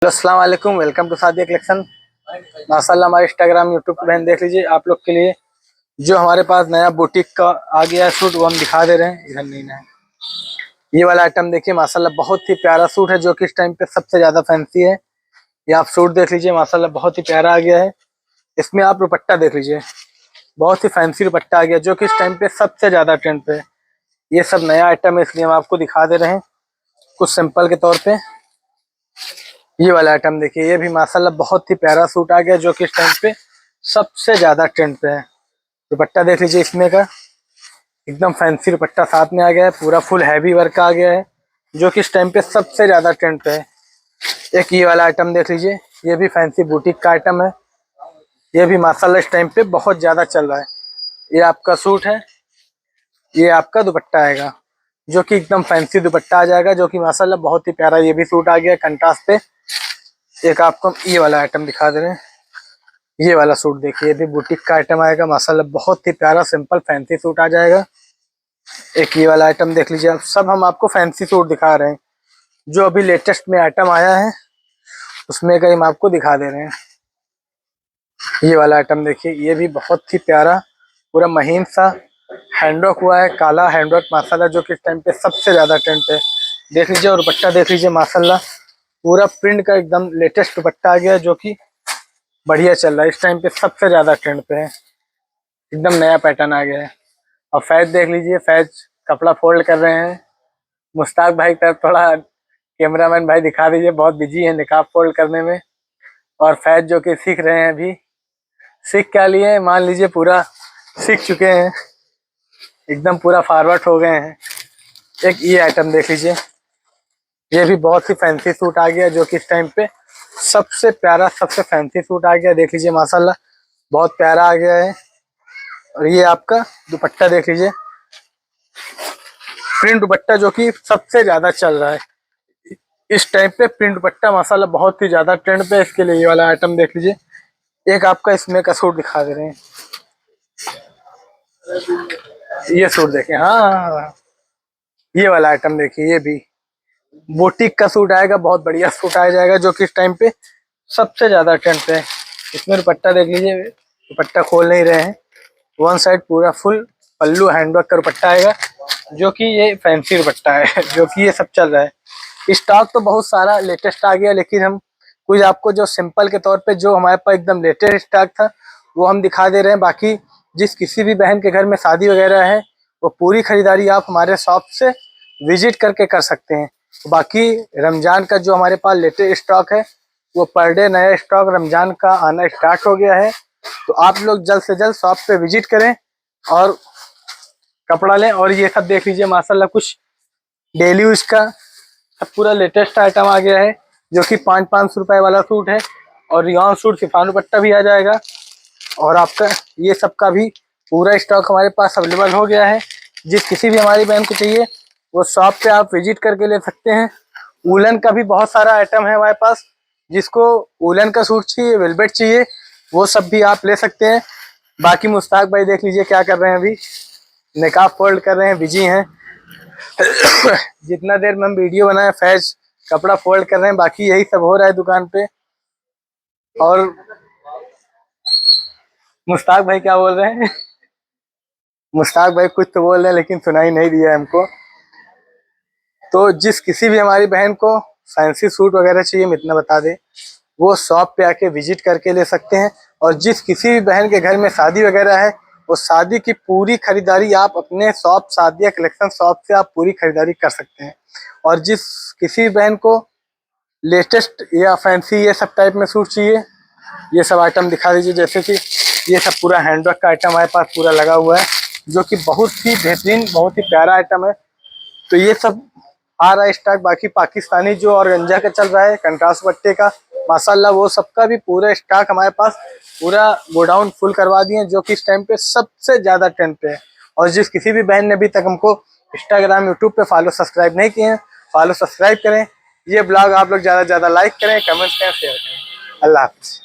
अस्सलाम वालेकुम, welcome to Sadia collection. माशाल्लाह हमारे इंस्टाग्राम यूट्यूब पे बहन देख लीजिए। आप लोग के लिए जो हमारे पास नया बुटीक का आ गया है सूट, वो हम दिखा दे रहे हैं। इधर नहीं है, ये वाला आइटम देखिए माशाल्लाह बहुत ही प्यारा सूट है जो कि इस टाइम पे सबसे ज्यादा फैंसी है। ये आप सूट देख लीजिए माशाल्लाह बहुत ही प्यारा आ गया है। इसमें आप दुपट्टा देख लीजिए, बहुत ही फैंसी दुपट्टा आ गया जो कि इस टाइम पे सबसे ज्यादा ट्रेंड पे है। ये सब नया आइटम है इसलिए हम आपको दिखा दे रहे हैं कुछ सिंपल के तौर पे। ये वाला आइटम देखिए, ये भी माशाल्लाह बहुत ही प्यारा सूट आ गया जो कि इस टाइम पे सबसे ज्यादा ट्रेंड पे है। दुपट्टा देख लीजिए इसमें का, एकदम फैंसी दुपट्टा साथ में आ गया है, पूरा फुल हैवी वर्क आ गया है जो कि इस टाइम पे सबसे ज्यादा ट्रेंड पे है। एक ये वाला आइटम देख लीजिए, ये भी फैंसी बुटीक का आइटम है। ये भी माशाल्लाह इस टाइम पे बहुत ज्यादा चल रहा है। ये आपका सूट है, ये आपका दुपट्टा आएगा जो कि एकदम फैंसी दुपट्टा आ जाएगा जो कि माशाल्लाह बहुत ही प्यारा ये भी सूट आ गया कंट्रास्ट पे। एक आपको ये वाला आइटम दिखा दे रहे हैं, ये वाला सूट देखिए, ये भी बुटीक का आइटम आएगा माशाल्लाह बहुत ही प्यारा सिंपल फैंसी सूट आ जाएगा। एक ये वाला आइटम देख लीजिए, आप सब हम आपको फैंसी सूट दिखा रहे हैं जो अभी लेटेस्ट में आइटम आया है उसमें का हम आपको दिखा दे रहे हैं। ये वाला आइटम देखिए, ये भी बहुत ही प्यारा पूरा महीन सा हैंडवर्क हुआ है, काला हैंडवर्क माशाल्लाह जो कि इस टाइम पे सबसे ज्यादा ट्रेंड पे है। देख लीजिए, और दुपट्टा देख लीजिए माशाल्लाह पूरा प्रिंट का एकदम लेटेस्ट दुपट्टा आ गया जो कि बढ़िया चल रहा है, इस टाइम पे सबसे ज्यादा ट्रेंड पे है, एकदम नया पैटर्न आ गया है। और फैज देख लीजिए, फैज कपड़ा फोल्ड कर रहे हैं। मुश्ताक भाई का थोड़ा कैमरामैन भाई दिखा दीजिए, बहुत बिजी है निकाब फोल्ड करने में। और फैज जो कि सीख रहे हैं, अभी सीख क्या लिए मान लीजिए पूरा सीख चुके हैं, एकदम पूरा फॉरवर्ड हो गए हैं। एक ये आइटम देख लीजिए, ये भी बहुत ही फैंसी सूट आ गया जो कि इस टाइम पे सबसे प्यारा सबसे फैंसी सूट आ गया। देख लीजिए माशाल्लाह बहुत प्यारा आ गया है। और ये आपका दुपट्टा देख लीजिए, प्रिंट दुपट्टा जो कि सबसे ज्यादा चल रहा है इस टाइम पे। प्रिंट दुपट्टा माशाल्लाह बहुत ही ज्यादा ट्रेंड पे है, इसके लिए ये वाला आइटम देख लीजिए। एक आपका इसमें का सूट दिखा दे रहे हैं, ये सूट देखें। हाँ, ये वाला आइटम देखिए, ये भी बुटीक का सूट आएगा, बहुत बढ़िया सूट आ जाएगा जो कि इस टाइम पे सबसे ज्यादा ट्रेंड पे है। इसमें दुपट्टा देख लीजिए, दुपट्टा खोल नहीं रहे हैं, वन साइड पूरा फुल पल्लू हैंडवर्क का दुपट्टा आएगा जो कि ये फैंसी दुपट्टा है जो कि ये सब चल रहा है। स्टॉक तो बहुत सारा लेटेस्ट आ गया, लेकिन हम कुछ आपको जो सिंपल के तौर पे जो हमारे पास एकदम लेटेस्ट स्टॉक था वो हम दिखा दे रहे हैं। बाकी जिस किसी भी बहन के घर में शादी वगैरह है वो पूरी खरीदारी आप हमारे शॉप से विजिट करके कर सकते हैं। बाकी रमजान का जो हमारे पास लेटेस्ट स्टॉक है वो पर डे नया स्टॉक रमजान का आना स्टार्ट हो गया है, तो आप लोग जल्द से जल्द शॉप पे विजिट करें और कपड़ा लें। और ये सब देख लीजिए माशाल्लाह कुछ डेली यूज का सब पूरा लेटेस्ट आइटम आ गया है जो कि 500-500 रुपए वाला सूट है। और रियान सूट शिफान दुपट्टा भी आ जाएगा। और आपका ये सब का भी पूरा स्टॉक हमारे पास अवेलेबल हो गया है। जिस किसी भी हमारी बहन को चाहिए वो शॉप पे आप विजिट करके ले सकते हैं। वूलन का भी बहुत सारा आइटम है हमारे पास, जिसको वूलन का सूट चाहिए, वेलवेट चाहिए, वो सब भी आप ले सकते हैं। बाकी मुश्ताक भाई देख लीजिए क्या कर रहे हैं, अभी निकाब फोल्ड कर रहे हैं, बिजी हैं। जितना देर में हम वीडियो बनाए फैज कपड़ा फोल्ड कर रहे हैं, बाकी यही सब हो रहा है दुकान पे। और मुश्ताक भाई क्या बोल रहे हैं? मुश्ताक भाई कुछ तो बोल रहे हैं लेकिन सुनाई नहीं दिया हमको। तो जिस किसी भी हमारी बहन को फैंसी सूट वगैरह चाहिए, हम इतना बता दें, वो शॉप पे आके विजिट करके ले सकते हैं। और जिस किसी भी बहन के घर में शादी वगैरह है वो शादी की पूरी खरीदारी आप अपने शॉप सादिया कलेक्शन शॉप से आप पूरी खरीदारी कर सकते हैं। और जिस किसी भी बहन को लेटेस्ट या फैंसी ये सब टाइप में सूट चाहिए, ये सब आइटम दिखा दीजिए। जैसे कि ये सब पूरा हैंडवर्क का आइटम हमारे पास पूरा लगा हुआ है जो कि बहुत ही बेहतरीन बहुत ही प्यारा आइटम है। तो ये सब आ रहा है स्टॉक। बाकी पाकिस्तानी जो ऑर्गेन्जा का चल रहा है कंट्रास्ट पट्टे का माशाल्लाह, वो सबका भी पूरा स्टॉक हमारे पास पूरा गोडाउन फुल करवा दिए जो कि इस टाइम पे सबसे ज्यादा ट्रेंड पे है। और जिस किसी भी बहन ने अभी तक हमको इंस्टाग्राम यूट्यूब पे फॉलो सब्सक्राइब नहीं किए हैं, फॉलो सब्सक्राइब करें। ये ब्लॉग आप लोग ज्यादा से ज्यादा लाइक करें, कमेंट्स करें, शेयर करें। अल्लाह हाफिज़।